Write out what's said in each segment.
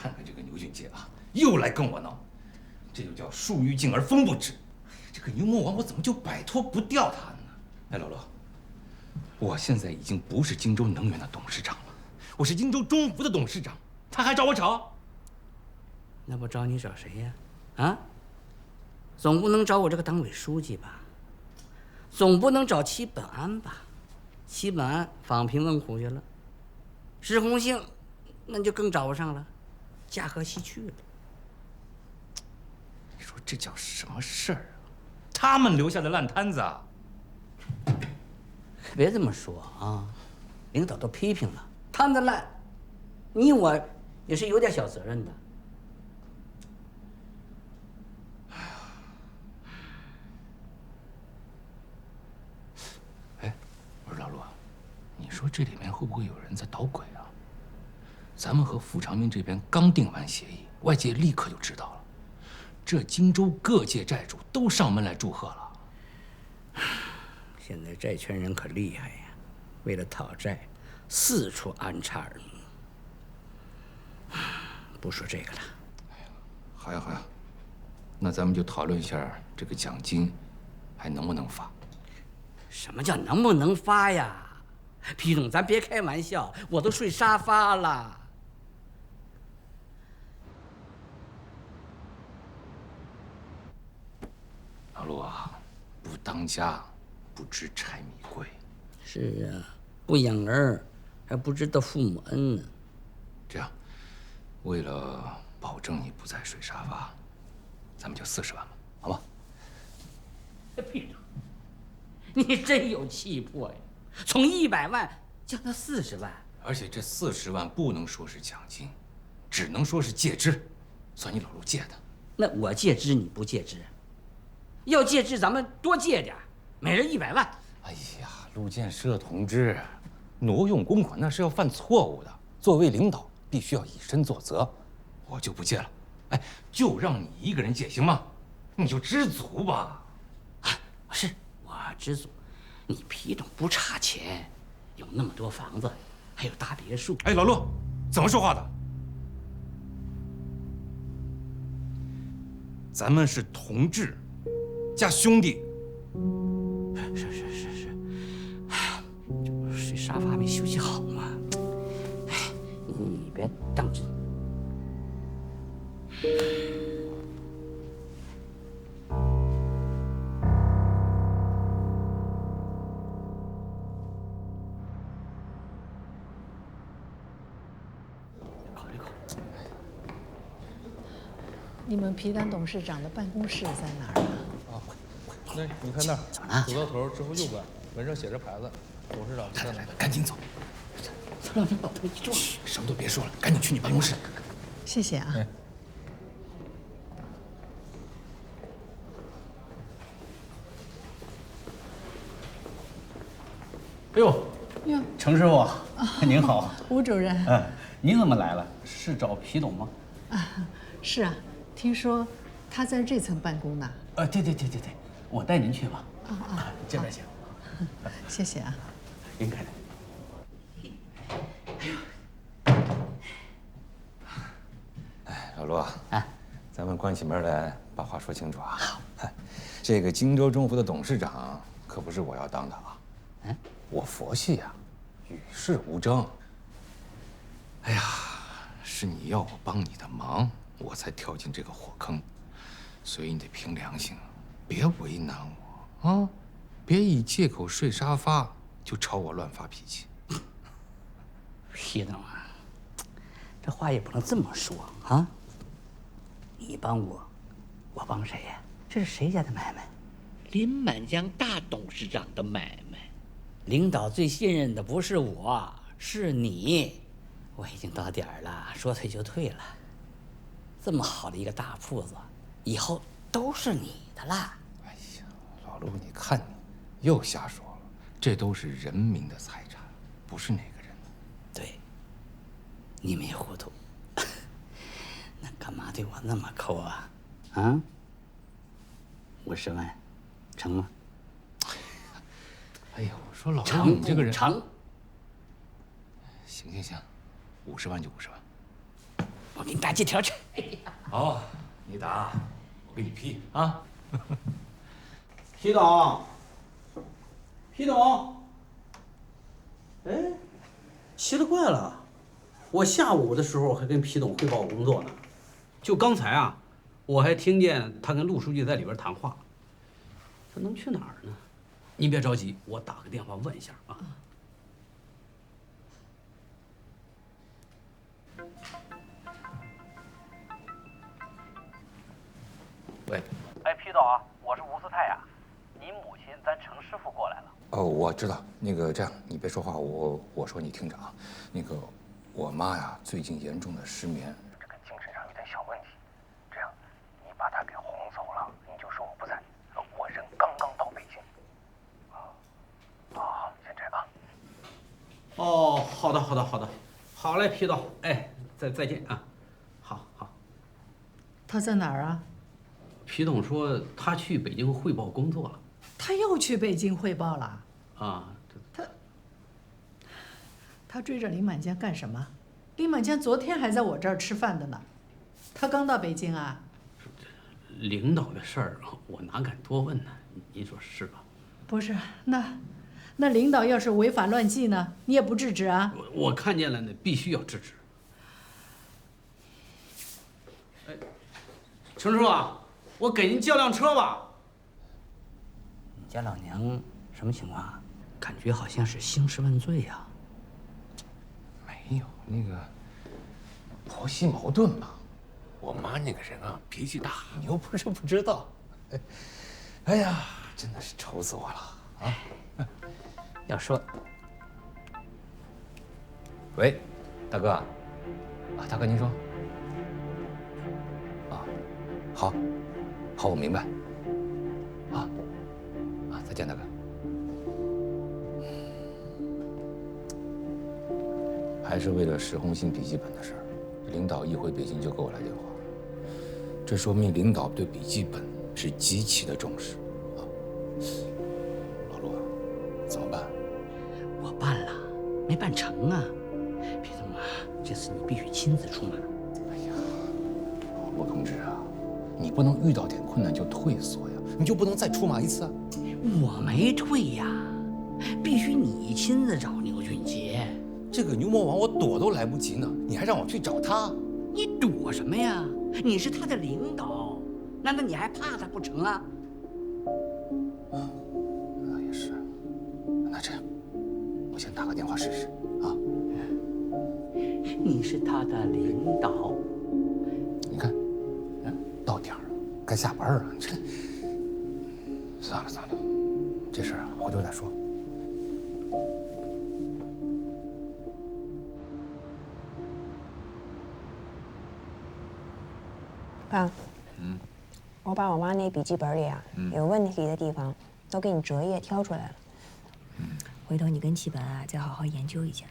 看看这个牛俊杰啊，又来跟我闹，这就叫树欲静而风不止。这个牛魔王，我怎么就摆脱不掉他呢？哎，老罗，我现在已经不是荆州能源的董事长了，我是荆州中福的董事长，他还找我吵？那不找你找谁呀？啊？总不能找我这个党委书记吧？总不能找齐本安吧？齐本安访平问虎去了，石红杏那就更找不上了，驾鹤西去了。你说这叫什么事儿啊？他们留下的烂摊子啊！别这么说啊，领导都批评了，摊子烂，你我也是有点小责任的。哎，我说老陆，你说这里面会不会有人在捣鬼啊？咱们和傅长明这边刚订完协议，外界立刻就知道了，这荆州各界债主都上门来祝贺了。现在债权人可厉害呀，为了讨债，四处安插耳目。不说这个了。好呀好呀，那咱们就讨论一下这个奖金还能不能发。什么叫能不能发呀？皮总，咱别开玩笑，我都睡沙发了。老陆啊，不当家不知柴米贵。是啊，不养儿还不知道父母恩呢。这样，为了保证你不再睡沙发，咱们就40万吧，好吗？皮总，你真有气魄呀！从100万降到40万，而且这40万不能说是奖金，只能说是借支，算你老陆借的。那我借支你不借支？要借支咱们多借点，每人100万。哎呀，陆建设同志，挪用公款那是要犯错误的，作为领导必须要以身作则。我就不借了，哎，就让你一个人借行吗？你就知足吧。是我知足，你皮总不差钱，有那么多房子，还有大别墅。哎，老陆，怎么说话的？咱们是同志加兄弟。是，这睡沙发没休息好吗？哎，你别当真。你们皮丹董事长的办公室在哪儿啊？那你看那儿，怎么了？走到头之后右边，门上写着牌子，董事长在哪？来，赶紧走。让领导推一撞。什么都别说了，赶紧去你办公室。谢谢啊。哎呦，哟，程师傅，您好。吴主任。您怎么来了？是找皮董吗？是啊，听说他在这层办公呢。对，我带您去吧。这边请。谢谢啊。应该的。哎，老陆啊，咱们关起门来把话说清楚啊。好，这个荆州中福的董事长可不是我要当的啊。我佛系呀，与世无争。哎呀，是你要我帮你的忙，我才跳进这个火坑，所以你得凭良心，别为难我啊，别以借口睡沙发就朝我乱发脾气。皮总啊，这话也不能这么说啊。你帮我，我帮谁呀？这是谁家的买卖？林满江大董事长的买卖。领导最信任的不是我，是你。我已经到点儿了，说退就退了。这么好的一个大铺子，以后都是你的啦。哎呀，老陆，你看你又瞎说了，这都是人民的财产，不是哪个人的。对，你没糊涂。那干嘛对我那么抠啊？啊？50万，成吗？哎呀，我说老陆，你这个人成。行，50万就50万。我给你打几条去。好，你打，我给你批啊。皮董，皮董，哎，奇了怪了，我下午的时候还跟皮董汇报工作呢，就刚才啊，我还听见他跟陆书记在里边谈话。他能去哪儿呢？您别着急，我打个电话问一下啊。喂，哎，皮董啊，我是吴四太呀，您母亲咱程师傅过来了。哦，我知道。那个这样，你别说话，我说你听着啊。那个，我妈呀，最近严重的失眠，这个精神上有点小问题。这样，你把她给哄走了，你就说我不在。我人刚刚到北京。好，先这样啊。哦，好的，好的，好的，好嘞，皮董，哎，再见啊，好。他在哪儿啊？皮董说他去北京汇报工作了。他又去北京汇报了？啊，他追着林满江干什么？林满江昨天还在我这儿吃饭的呢。他刚到北京啊？领导的事儿，我哪敢多问呢？您说是吧？不是，那领导要是违法乱纪呢，你也不制止啊？我看见了呢，必须要制止。哎，程师傅啊，我给您叫辆车吧。你家老娘什么情况啊？感觉好像是兴师问罪呀。没有那个婆媳矛盾嘛。我妈那个人啊，脾气大，你又不是不知道。哎呀，真的是愁死我了啊！要说，喂，大哥，大哥您说。好，我明白。再见，大哥。还是为了石红信笔记本的事儿，领导一回北京就给我来电话，这说明领导对笔记本是极其的重视啊。老陆啊，怎么办？我办了，没办成啊。皮总啊，这次你必须亲自出马。哎呀，陆同志啊，你不能遇到点困难就退缩呀，你就不能再出马一次啊？我没退呀，必须你亲自找牛俊杰。这个牛魔王我躲都来不及呢，你还让我去找他？你躲什么呀？你是他的领导，难道你还怕他不成啊？那也是。那这样，我先打个电话试试啊。你是他的领导，你看，到点儿了，该下班了。这，算了，这事儿啊，回头再说。爸，我把我妈那笔记本里啊有问题的地方都给你折页挑出来了。回头你跟齐本啊再好好研究一下，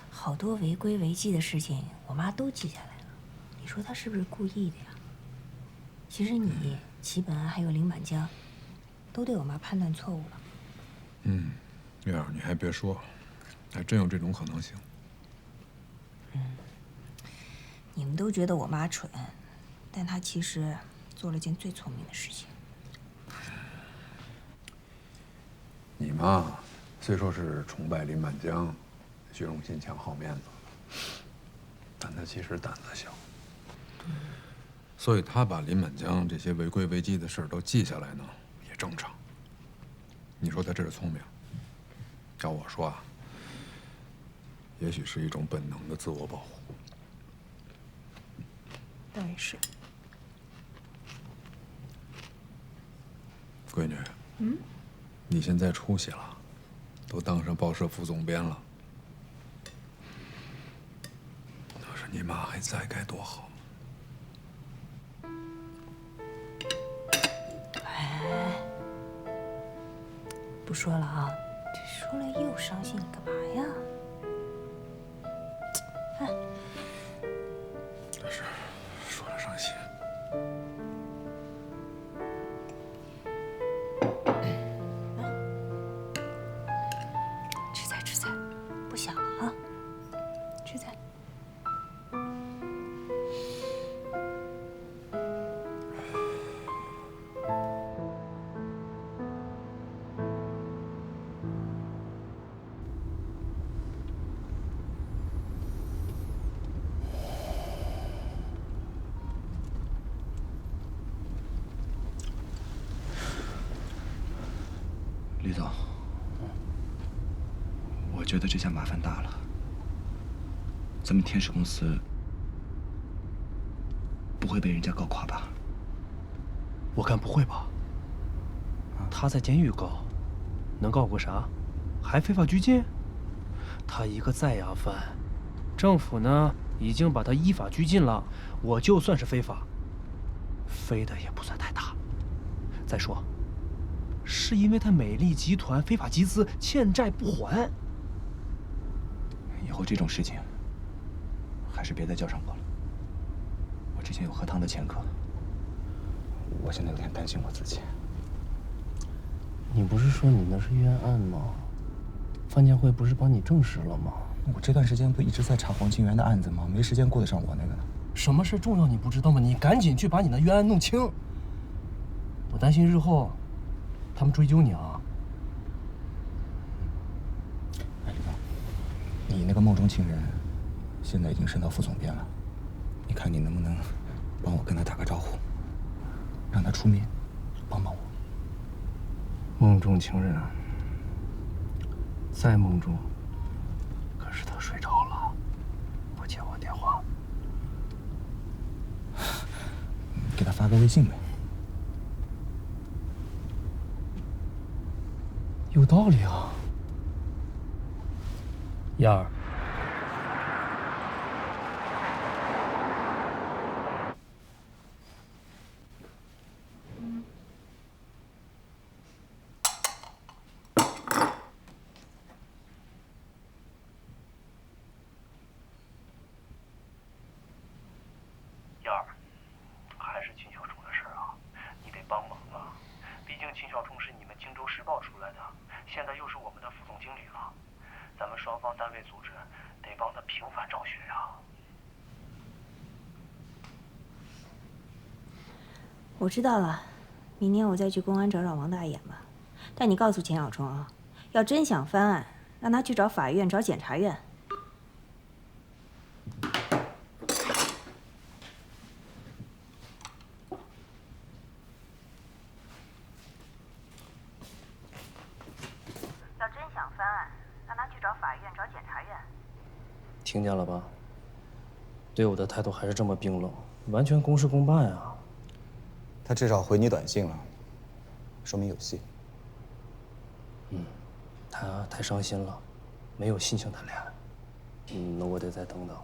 好多违规违纪的事情，我妈都记下来了。你说她是不是故意的呀？其实你、齐本啊还有林满江，都对我妈判断错误了。月儿，你还别说，还真有这种可能性。你们都觉得我妈蠢，但她其实做了件最聪明的事情。你妈虽说是崇拜林满江，虚荣心强好面子，但她其实胆子小。所以她把林满江这些违规违纪的事儿都记下来呢，也正常。你说她这是聪明？要我说啊，也许是一种本能的自我保护。倒也是。闺女，你现在出息了，都当上报社副总编了。要是你妈还在，该多好。哎，不说了啊，这说了又伤心，你干嘛呀？哎，是，说了伤心。吃菜，不想了啊，吃菜。我觉得这下麻烦大了。咱们天使公司不会被人家告垮吧？我看不会吧。他在监狱告，能告过啥？还非法拘禁？他一个在押犯，政府呢已经把他依法拘禁了。我就算是非法，飞的也不算太大。再说，是因为他美丽集团非法集资，欠债不还。以后这种事情还是别再叫上我了。我之前有喝汤的前科，我现在有点担心我自己。你不是说你那是冤案吗？范建辉不是帮你证实了吗？我这段时间不一直在查黄清源的案子吗？没时间顾得上我那个呢。什么事重要你不知道吗？你赶紧去把你的冤案弄清。我担心日后他们追究你啊。哎，李总，你那个梦中情人现在已经升到副总编了，你看你能不能帮我跟他打个招呼，让他出面帮帮我。梦中情人，在梦中，可是他睡着了，不接我电话。给他发个微信呗。有道理啊，燕儿。燕儿，还是秦小冲的事儿啊，你得帮忙啊！毕竟秦小冲是你们荆州时报出来的，现在又是我们的副总经理了，咱们双方单位组织得帮他平反昭雪啊！我知道了，明年我再去公安找找王大爷吧。但你告诉秦小冲啊，要真想翻案，让他去找法院、找检察院。要真想翻案，让他去找法院、找检察院。听见了吧？对我的态度还是这么冰冷，完全公事公办啊！他至少回你短信了，说明有戏。他太伤心了，没有心情谈恋爱。那我得再等等。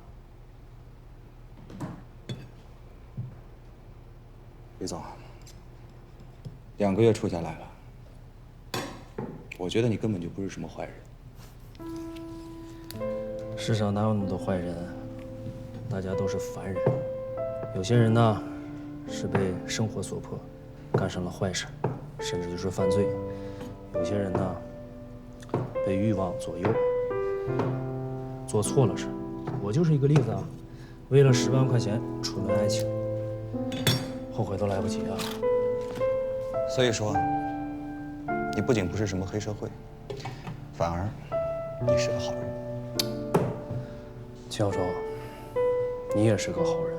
李总，2个月处下来了，我觉得你根本就不是什么坏人。世上哪有那么多坏人？大家都是凡人。有些人呢，是被生活所迫，干上了坏事，甚至就是犯罪；有些人呢，被欲望左右，做错了事。我就是一个例子啊，为了10万块钱出卖爱情，后悔都来不及啊。所以说，你不仅不是什么黑社会，反而你是个好人。秦小冲，你也是个好人。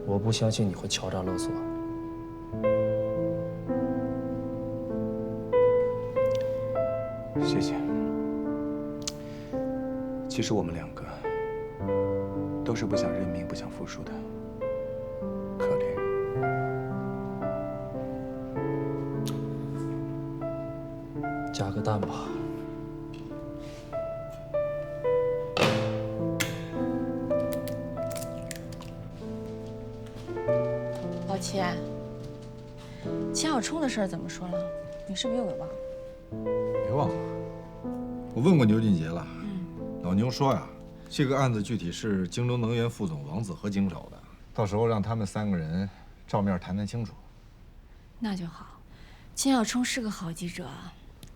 我不相信你会敲诈勒索。谢谢。其实我们2个都是不想认命、不想服输的，可怜。加个蛋吧。老齐，秦小冲的事儿怎么说了？你是不是又给忘了？别忘了，我问过牛俊杰了。老牛说呀，这个案子具体是荆州能源副总王子和经手的，到时候让他们3个人照面谈谈清楚。那就好。秦小冲是个好记者，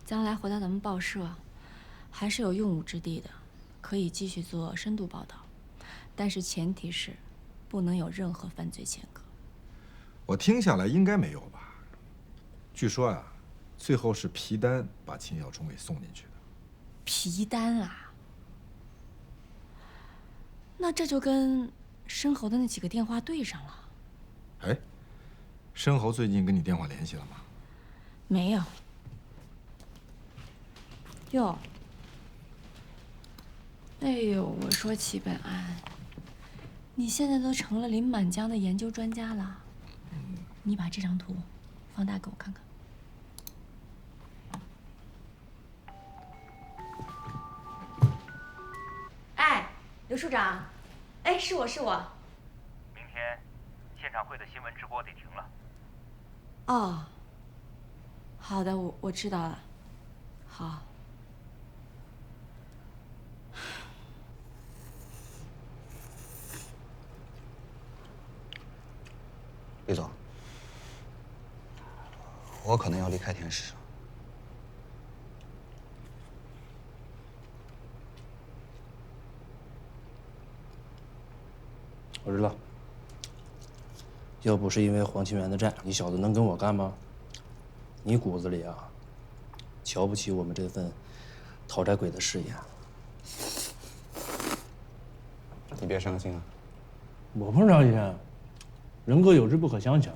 将来回到咱们报社，还是有用武之地的，可以继续做深度报道。但是前提是，不能有任何犯罪前科。我听下来应该没有吧？据说呀，最后是皮丹把秦小冲给送进去的。皮丹啊？那这就跟申猴的那几个电话对上了。哎，申猴最近跟你电话联系了吗？没有。哟，哎呦，我说齐本安，你现在都成了林满江的研究专家了。你把这张图放大给我看看。哎，刘处长，哎，是我。明天现场会的新闻直播得停了。哦，好的，我知道了。好。李总，我可能要离开天使。我知道，要不是因为黄清源的债，你小子能跟我干吗？你骨子里啊，瞧不起我们这份讨债鬼的事业。你别伤心啊。我不伤心，人各有志，不可相强。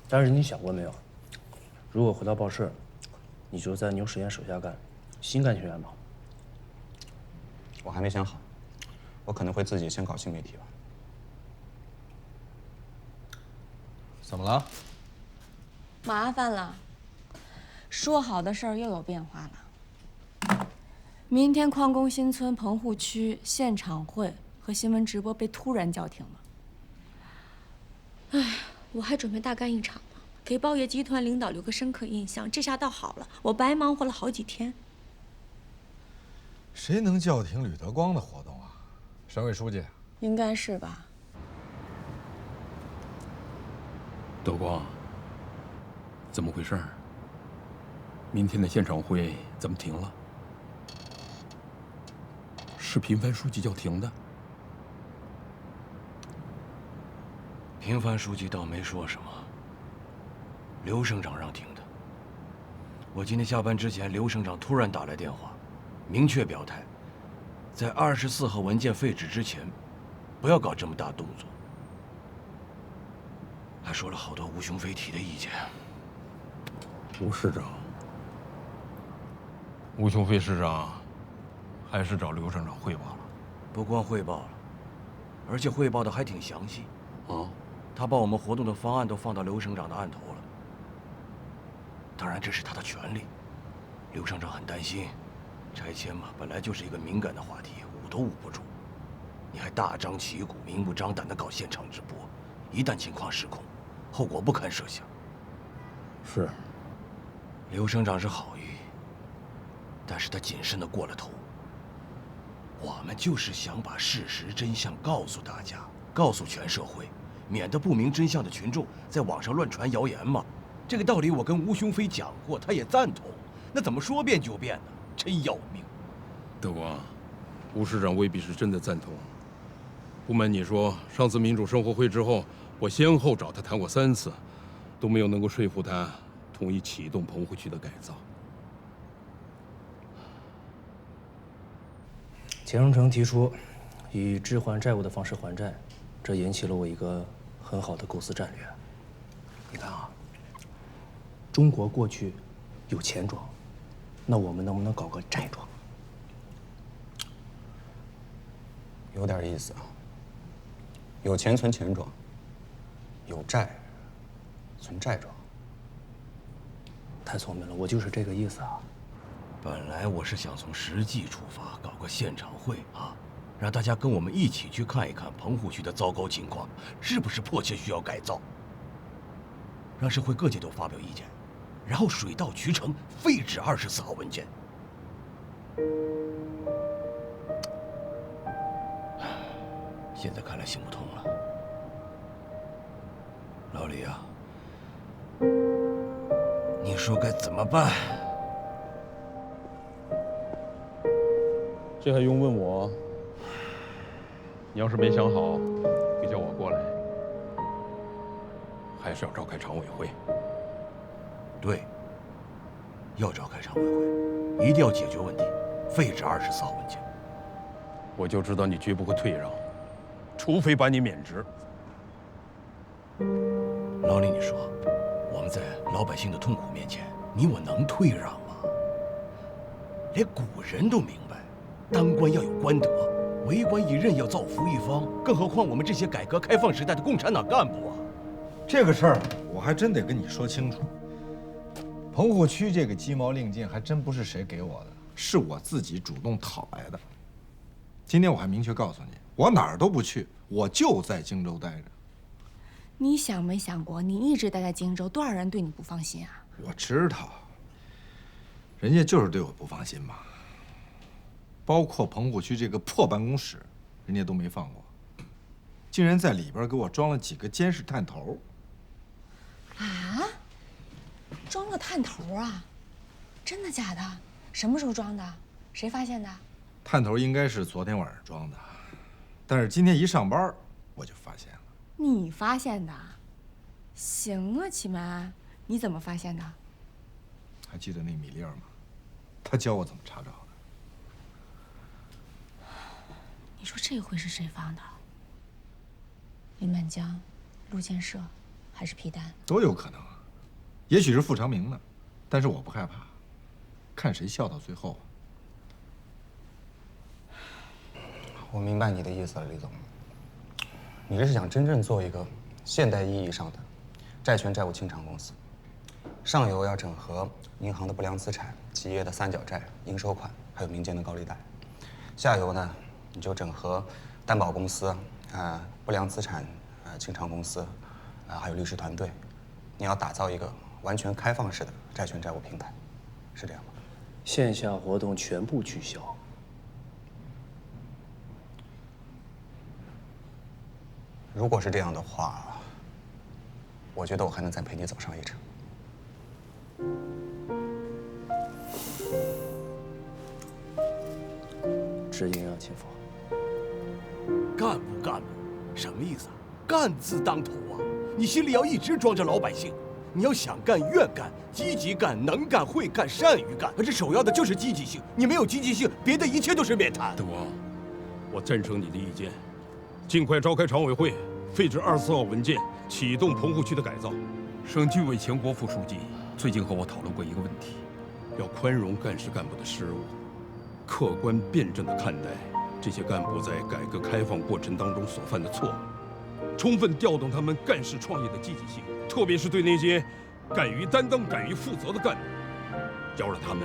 但是你想过没有，如果回到报社，你就在牛实验手下干，心甘情愿吗？我还没想好，我可能会自己先搞新媒体吧。怎么了？麻烦了，说好的事儿又有变化了。明天矿工新村棚户区现场会和新闻直播被突然叫停了。哎，我还准备大干一场呢，给报业集团领导留个深刻印象。这下倒好了，我白忙活了好几天。谁能叫停吕德光的活动啊？省委书记？应该是吧。德光，怎么回事？明天的现场会怎么停了？是平凡书记叫停的？平凡书记倒没说什么，刘省长让停的。我今天下班之前，刘省长突然打来电话，明确表态，在24号文件废止之前，不要搞这么大动作。还说了好多无胸飞提的意见。吴市长，吴雄飞市长还是找刘省长汇报了？不光汇报了，而且汇报的还挺详细。啊，他把我们活动的方案都放到刘省长的案头了。当然，这是他的权利。刘省长很担心，拆迁嘛，本来就是一个敏感的话题，捂都捂不住。你还大张旗鼓、明目张胆地搞现场直播，一旦情况失控，后果不堪设想。是。刘省长是好意，但是他谨慎地过了头。我们就是想把事实真相告诉大家，告诉全社会，免得不明真相的群众在网上乱传谣言嘛。这个道理我跟吴雄飞讲过，他也赞同。那怎么说变就变呢？真要命！德光，吴市长未必是真的赞同。不瞒你说，上次民主生活会之后，我先后找他谈过3次，都没有能够说服他同意启动棚户区的改造。钱荣成提出以置换债务的方式还债，这引起了我一个很好的构思战略。你看啊，中国过去有钱庄，那我们能不能搞个债庄？有点意思啊。有钱存钱庄，有债存债庄。太聪明了，我就是这个意思啊。本来我是想从实际出发，搞个现场会啊，让大家跟我们一起去看一看棚户区的糟糕情况，是不是迫切需要改造，让社会各界都发表意见，然后水到渠成，废止24号文件。现在看来行不通了，老李啊，你说该怎么办？这还用问我？你要是没想好，就叫我过来。还是要召开常委会。对，要召开常委会，一定要解决问题，废止24号文件。我就知道你绝不会退让，除非把你免职。老李，你说，我们在老百姓的痛苦面前，你我能退让吗？连古人都明白，当官要有官德，为官一任要造福一方，更何况我们这些改革开放时代的共产党干部啊！这个事儿我还真得跟你说清楚。棚户区这个鸡毛令箭还真不是谁给我的，是我自己主动讨来的。今天我还明确告诉你，我哪儿都不去，我就在荆州待着。你想没想过，你一直待在荆州，多少人对你不放心啊？我知道，人家就是对我不放心嘛。包括棚户区这个破办公室，人家都没放过，竟然在里边给我装了几个监视探头。啊？装了探头啊？真的假的？什么时候装的？谁发现的？探头应该是昨天晚上装的，但是今天一上班我就发现了。你发现的？行啊，启门，你怎么发现的？还记得那米粒儿吗？他教我怎么查找的。你说这回是谁放的？林满江、陆建设，还是皮丹？都有可能啊，也许是傅长明呢，但是我不害怕，看谁笑到最后。我明白你的意思了，李总。你这是想真正做一个现代意义上的债权债务清偿公司，上游要整合银行的不良资产、企业的三角债、应收款，还有民间的高利贷；下游呢，你就整合担保公司、不良资产清偿公司，还有律师团队。你要打造一个完全开放式的债权债务平台，是这样吗？线下活动全部取消。如果是这样的话，我觉得我还能再陪你走上一程。直言啊，秦佛。干部干部，什么意思啊？干字当头啊！你心里要一直装着老百姓，你要想干、愿干、积极干、能干、会干、善于干。这首要的就是积极性，你没有积极性，别的一切都是免谈。大王，我赞成你的意见。尽快召开常委会，废止24号文件，启动棚户区的改造。省纪委前国副书记最近和我讨论过一个问题，要宽容干事干部的失误，客观辩证地看待这些干部在改革开放过程当中所犯的错误，充分调动他们干事创业的积极性，特别是对那些敢于担当、敢于负责的干部，要让他们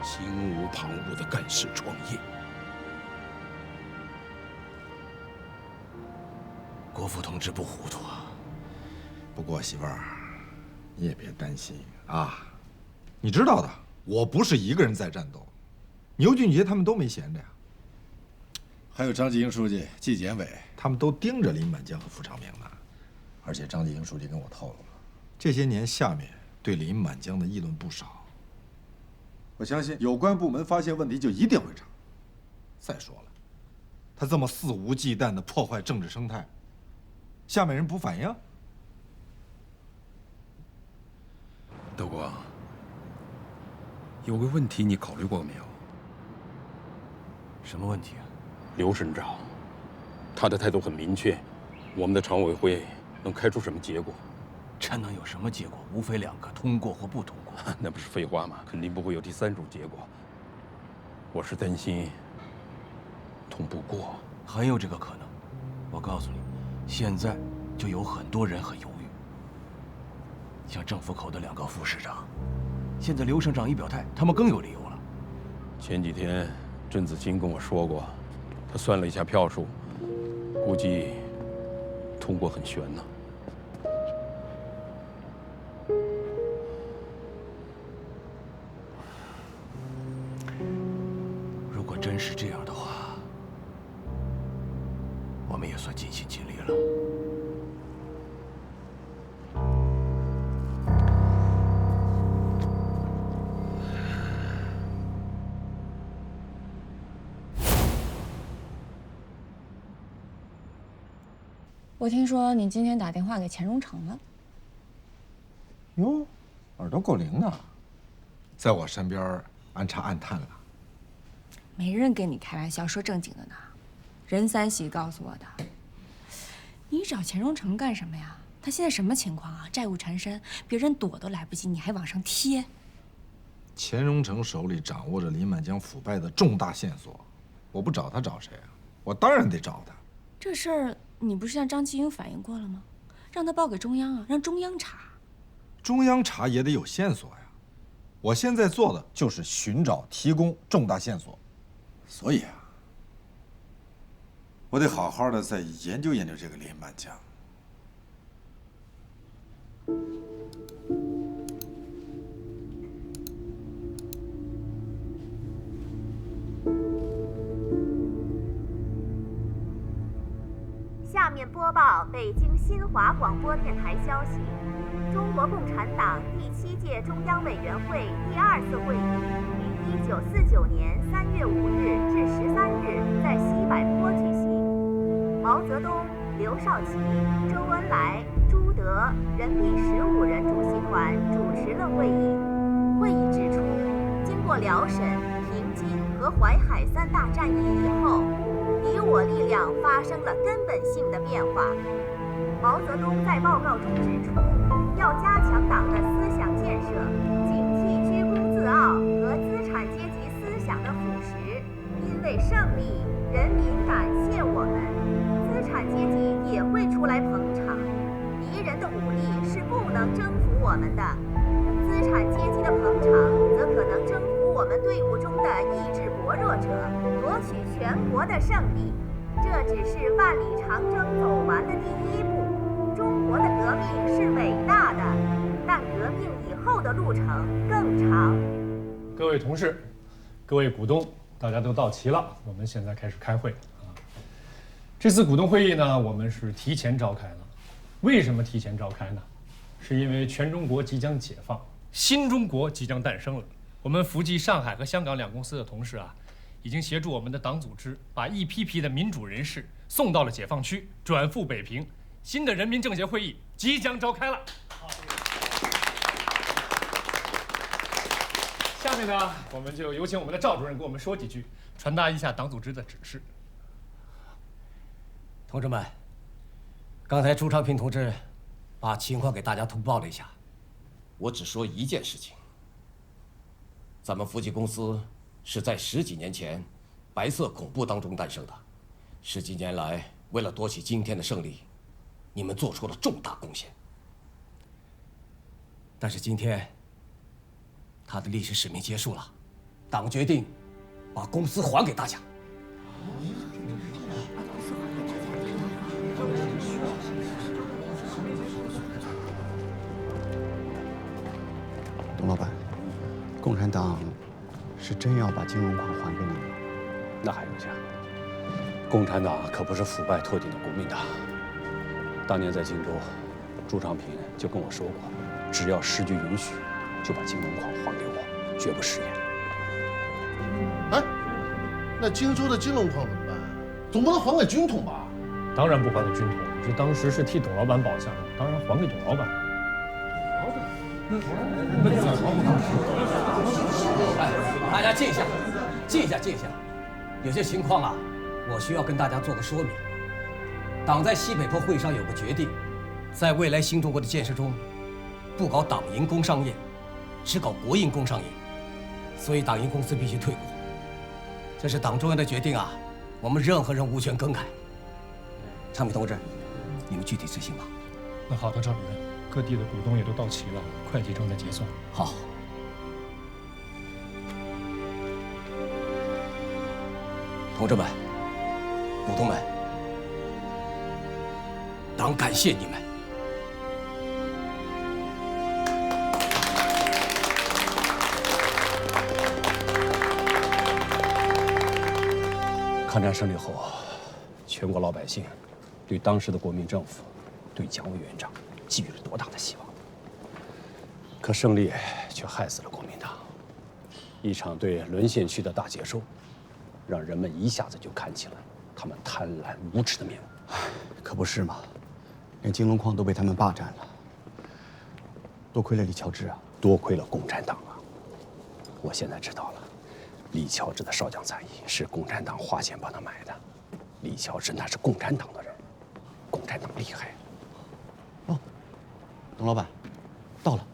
心无旁骛地干事创业。国父同志不糊涂啊。不过媳妇儿，你也别担心啊，你知道的，我不是一个人在战斗，牛俊杰他们都没闲着呀。还有张继英书记、纪检委，他们都盯着林满江和傅长明呢。而且张继英书记跟我透露了，这些年下面对林满江的议论不少。我相信有关部门发现问题就一定会查。再说了，他这么肆无忌惮地破坏政治生态，下面人不反应？德国，有个问题你考虑过没有？什么问题啊？刘省长，他的态度很明确，我们的常委会能开出什么结果？这能有什么结果？无非两个，通过或不通过。那不是废话吗？肯定不会有第三种结果。我是担心通不过，很有这个可能。我告诉你，现在就有很多人很犹豫。像政府口的两个副市长，现在刘省长一表态，他们更有理由了。前几天甄子清跟我说过，他算了一下票数，估计通过很悬呢。如果真是这样的话，我们也算尽心尽力了。我听说你今天打电话给钱荣成了。哟，耳朵够灵的，在我身边暗插暗探了。没人跟你开玩笑，说正经的呢。任三喜告诉我的。你找钱荣成干什么呀？他现在什么情况啊？债务缠身，别人躲都来不及，你还往上贴。钱荣成手里掌握着林满江腐败的重大线索，我不找他找谁啊？我当然得找他。这事儿你不是向张继英反映过了吗？让他报给中央啊，让中央查。中央查也得有线索呀。我现在做的就是寻找、提供重大线索，所以啊，我得好好的再研究研究这个林满江。下面播报北京新华广播电台消息：中国共产党第7届中央委员会第2次会议于1949年3月5日至13日在西柏坡举行。毛泽东、刘少奇、周恩来、朱德、人民15人主席团主持了会议。会议指出，经过辽沈、平津和淮海3大战役以后，敌我力量发生了根本性的变化。毛泽东在报告中指出，要加强党的思想建设，警惕居功自傲和资产阶级思想的腐蚀。因为胜利，人民感谢我们，资产阶级也会出来捧场。敌人的武力是不能征服我们的，资产阶级的捧场则可能征服我们队伍中的意志薄弱者，夺取全国的胜利。这只是万里长征走完的第1步。中国的革命是伟大的，但革命以后的路程更长。各位同事，各位股东，大家都到齐了，我们现在开始开会啊。这次股东会议呢，我们是提前召开了。为什么提前召开呢？是因为全中国即将解放，新中国即将诞生了。我们福记、上海和香港2公司的同事啊，已经协助我们的党组织把一批批的民主人士送到了解放区，转赴北平。新的人民政协会议即将召开了。下面呢，我们就有请我们的赵主任给我们说几句，传达一下党组织的指示。同志们，刚才朱长平同志把情况给大家通报了一下，我只说一件事情：咱们福记公司是在10几年前白色恐怖当中诞生的，10几年来，为了夺取今天的胜利，你们做出了重大贡献。但是今天，他的历史使命结束了，党决定把公司还给大家。董老板，共产党是真要把金融矿还给你吗？那还用讲？共产党可不是腐败透顶的国民党。当年在荆州，朱长平就跟我说过，只要时局允许，就把金融矿还给我，绝不食言。哎，那荆州的金融矿怎么办？总不能还给军统吧？当然不还给军统，这当时是替董老板保下的，当然还给董老板。大家静下，静下，静下。有些情况啊，我需要跟大家做个说明。党在西北坡会上有个决定，在未来新中国的建设中，不搞党营工商业，只搞国营工商业，所以党营公司必须退股。这是党中央的决定啊，我们任何人无权更改。昌平同志，你们具体执行吧。那好的，赵主任，各地的股东也都到齐了，会计正在结算。好。同志们，股东们，党感谢你们。抗战胜利后，全国老百姓对当时的国民政府、对蒋委员长寄予了多大的希望。可胜利却害死了国民党，一场对沦陷区的大接收，让人们一下子就看清了他们贪婪无耻的面目。可不是嘛，连金龙矿都被他们霸占了。多亏了李乔治啊，多亏了共产党啊！我现在知道了，李乔治的少将残衣是共产党花钱帮他买的。李乔治那是共产党的人，共产党厉害。哦，董老板，到了。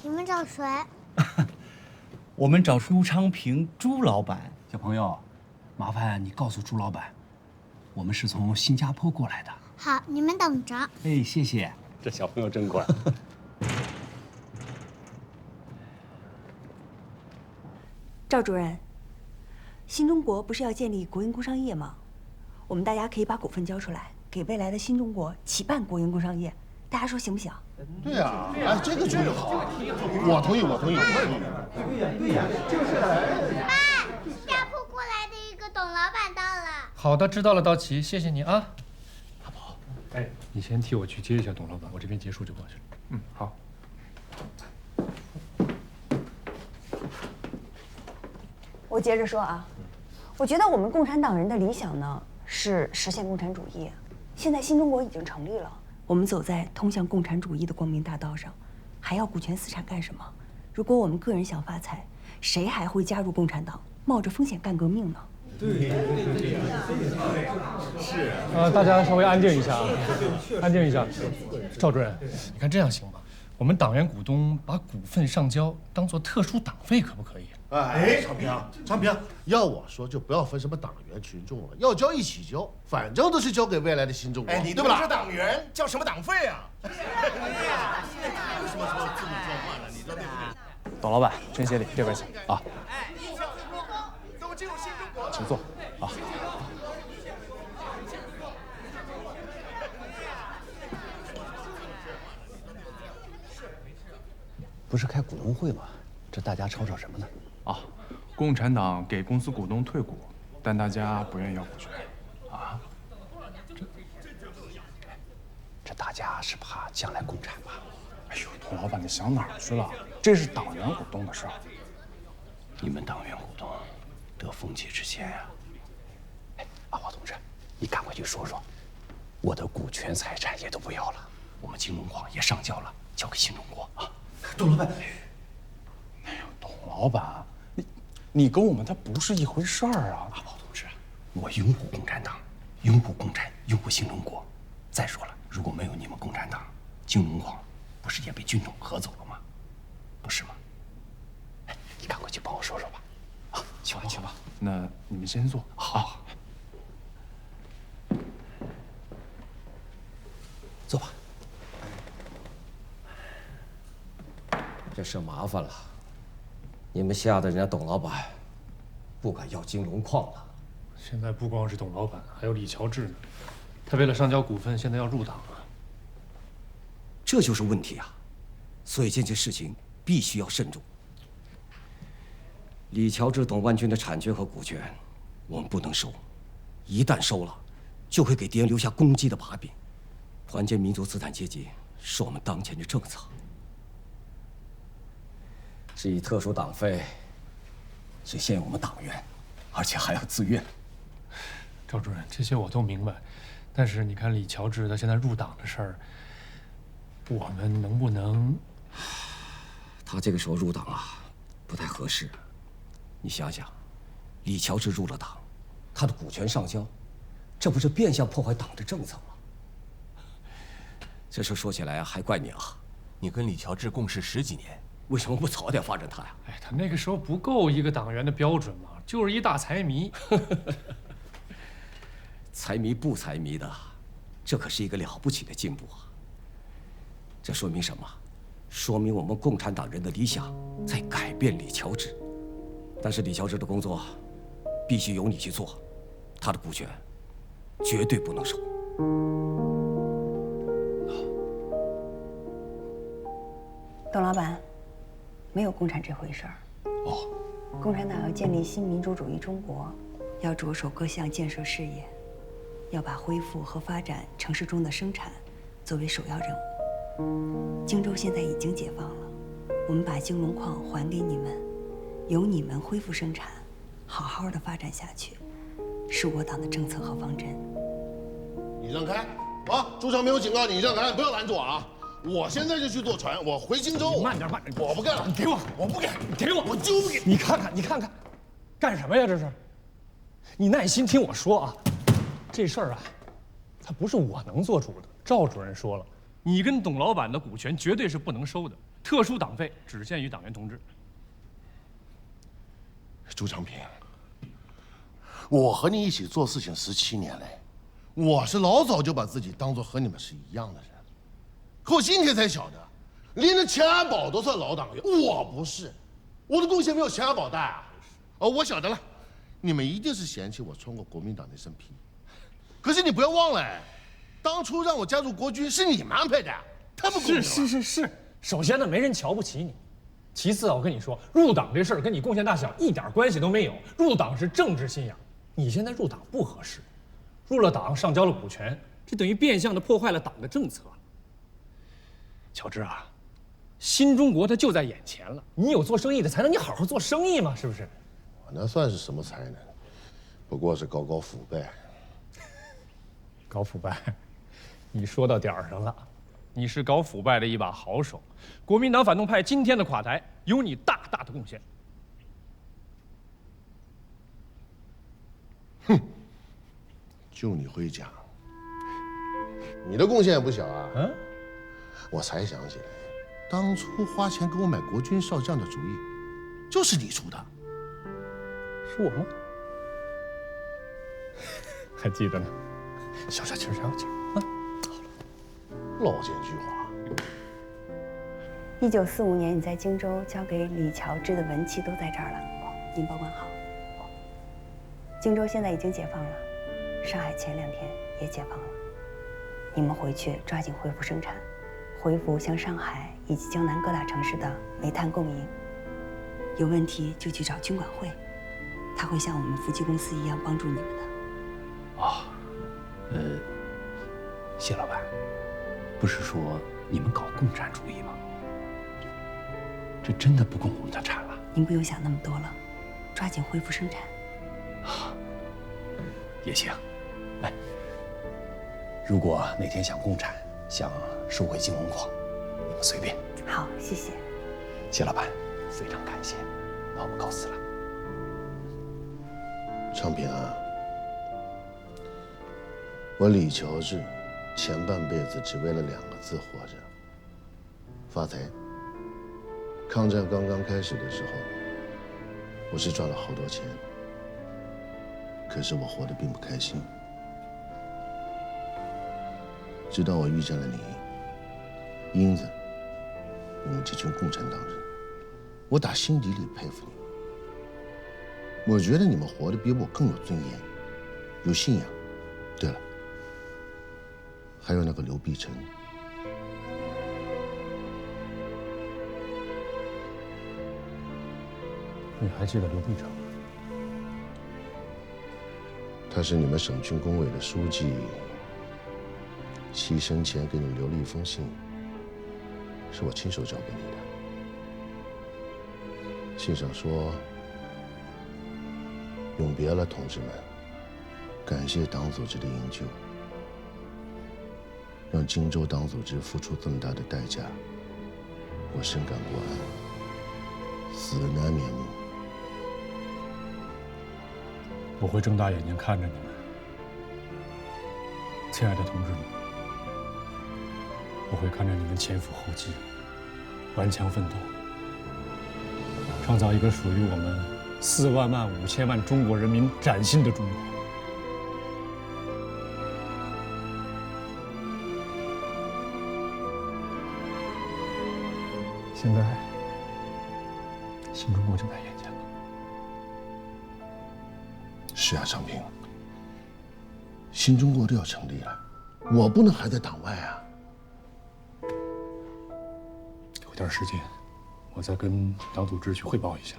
你们找谁？我们找朱昌平朱老板。小朋友，麻烦你告诉朱老板，我们是从新加坡过来的。好，你们等着。哎，谢谢。这小朋友真乖。赵主任，新中国不是要建立国营工商业吗？我们大家可以把股份交出来，给未来的新中国起办国营工商业，大家说行不行？对呀，哎，这个主意好，我同意，我同意，我同意。对呀，就是。爸，新加坡过来的一个董老板到了。好的，知道了，道奇，谢谢你啊。阿宝，哎，你先替我去接一下董老板，我这边结束就过去了。嗯，好。我接着说啊，我觉得我们共产党人的理想呢是实现共产主义。现在新中国已经成立了，我们走在通向共产主义的光明大道上，还要股权私产干什么？如果我们个人想发财，谁还会加入共产党，冒着风险干革命呢？对，是。大家稍微安静一下啊，安静一下。赵主任，你看这样行吗？我们党员股东把股份上交当做特殊党费，可不可以？哎，昌平，要我说就不要分什么党员群众了，要交一起交，反正都是交给未来的新中国。哎，你对不啦？是党员，交什么党费啊？为什么说这么交换了？你说对不对？董老板，真谢礼，这边请啊。都进入新中国，请坐啊。不是开股东会吗？这大家吵吵什么呢？啊，共产党给公司股东退股，但大家不愿意要股权。啊？这大家是怕将来共产吧？哎呦，董老板，你想哪儿去了？这是党员股东的事儿。你们党员股东得风气之先啊！哎，阿华同志，你赶快去说说，我的股权财产也都不要了，我们金龙矿也上交了，交给新中国啊！董老板，哎呦，董老板，你跟我们他不是一回事儿啊！阿宝同志，我拥护共产党，拥护共产，拥护新中国。再说了，如果没有你们共产党，金龙矿不是也被军统合走了吗？不是吗？哎，你赶快去帮我说说吧。啊，去吧去吧。那你们先坐。好。坐吧。这事麻烦了，你们吓得人家董老板不敢要金龙矿了。现在不光是董老板，还有李乔治呢。他为了上交股份，现在要入党了。这就是问题啊！所以这件事情必须要慎重。李乔治、董万军的产权和股权，我们不能收。一旦收了，就会给敌人留下攻击的把柄。团结民族资产阶级是我们当前的政策。至于特殊党费，是限我们党员，而且还要自愿。赵主任，这些我都明白，但是你看李乔治他现在入党的事儿，我们能不能？他这个时候入党啊，不太合适。你想想，李乔治入了党，他的股权上交，这不是变相破坏党的政策吗？这事说起来啊，还怪你啊！你跟李乔治共事10几年。为什么不早点发展他呀？哎，他那个时候不够一个党员的标准嘛，就是一大财迷。财迷不财迷的，这可是一个了不起的进步啊！这说明什么？说明我们共产党人的理想在改变李乔治。但是李乔治的工作必须由你去做，他的股权绝对不能收。董老板。没有共产这回事儿。哦，共产党要建立新民主主义中国，要着手各项建设事业，要把恢复和发展城市中的生产作为首要任务。荆州现在已经解放了，我们把金龙矿还给你们，由你们恢复生产，好好的发展下去，是我党的政策和方针。你让开！啊，朱昌明，我警告你，让开，不要拦住我啊！我现在就去坐船，我回荆州。慢点，我不干了！你给我，我不给！你给我，我就不给！你看看，干什么呀？这是！你耐心听我说啊，这事儿啊，它不是我能做主的。赵主任说了，你跟董老板的股权绝对是不能收的，特殊党费只限于党员同志。朱长平，我和你一起做事情17年嘞，我是老早就把自己当做和你们是一样的人，可我今天才晓得，连那钱安保都算老党员，我不是，我的贡献没有钱安保大啊。哦，我晓得了，你们一定是嫌弃我穿过国民党那身皮，可是你不要忘了，当初让我加入国军是你们安排的，太不公平了。是。首先呢，没人瞧不起你。其次啊，我跟你说，入党这事儿跟你贡献大小一点关系都没有。入党是政治信仰，你现在入党不合适，入了党上交了股权，这等于变相的破坏了党的政策。乔治啊，新中国它就在眼前了，你有做生意的才能，你好好做生意嘛，是不是？我那算是什么才能？不过是搞腐败。搞腐败，你说到点儿上了。你是搞腐败的一把好手，国民党反动派今天的垮台，有你大大的贡献。哼，就你会讲，你的贡献也不小啊。嗯，我才想起来，当初花钱给我买国军少将的主意，就是你出的。是我吗？还记得呢。消消气儿，消消气儿啊。老奸巨猾。1945年，你在荆州交给李乔治的文契都在这儿了，您保管好。荆州现在已经解放了，上海前2天也解放了。你们回去抓紧恢复生产，恢复向上海以及江南各大城市的煤炭供应。有问题就去找军管会，他会像我们夫妻公司一样帮助你们的。哦，谢老板。不是说你们搞共产主义吗？这真的不供我们的产了？您不用想那么多了，抓紧恢复生产。也行。哎，如果哪天想共产，想收回金龙矿，你们随便。好，谢谢。谢老板，非常感谢。那我们告辞了。昌平啊，我李乔治前半辈子只为了2个字活着：发财。抗战刚刚开始的时候，我是赚了好多钱，可是我活得并不开心。直到我遇见了你，英子，你们这群共产党人，我打心底里佩服你们。我觉得你们活得比我更有尊严，有信仰。对了，还有那个刘碧晨，你还记得刘碧晨？他是你们省军工委的书记，牺牲前给你留了一封信，是我亲手交给你的。信上说：“永别了，同志们，感谢党组织的营救。让荆州党组织付出这么大的代价，我深感不安，死难瞑目。我会睁大眼睛看着你们，亲爱的同志们，我会看着你们前赴后继，顽强奋斗，创造一个属于我们4万5千万中国人民崭新的中国。现在，新中国就在眼前了。是啊，昌平，新中国都要成立了，我不能还在党外啊。给我点时间，我再跟党组织去汇报一下。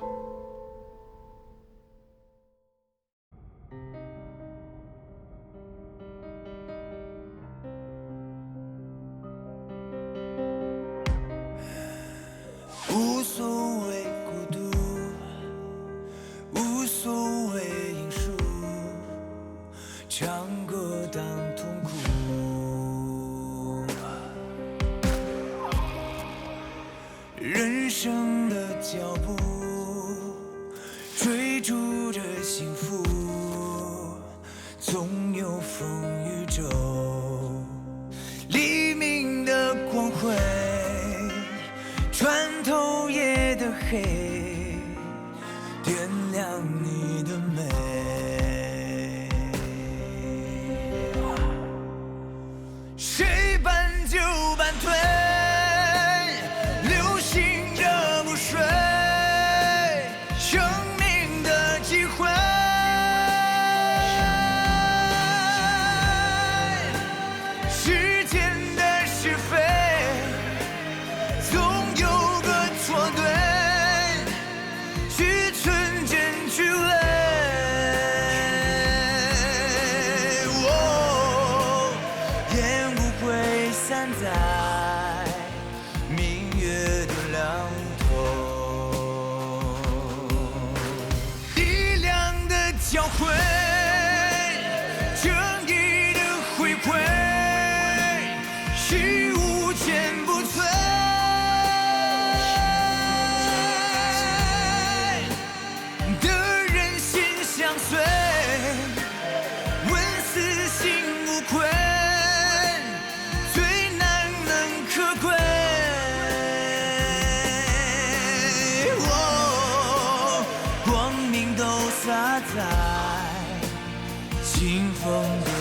无所谓孤独，无所谓因素，唱歌当痛苦。人生的脚步，追逐着幸福，总有风雨骤。黎明的光辉，传黑，点亮你的美。谁搬就搬退，流星的不睡，生命的机会。教会正义的回馈，是无坚不摧的人心相随，问死心无愧，最难能可贵。光明都洒在清风里。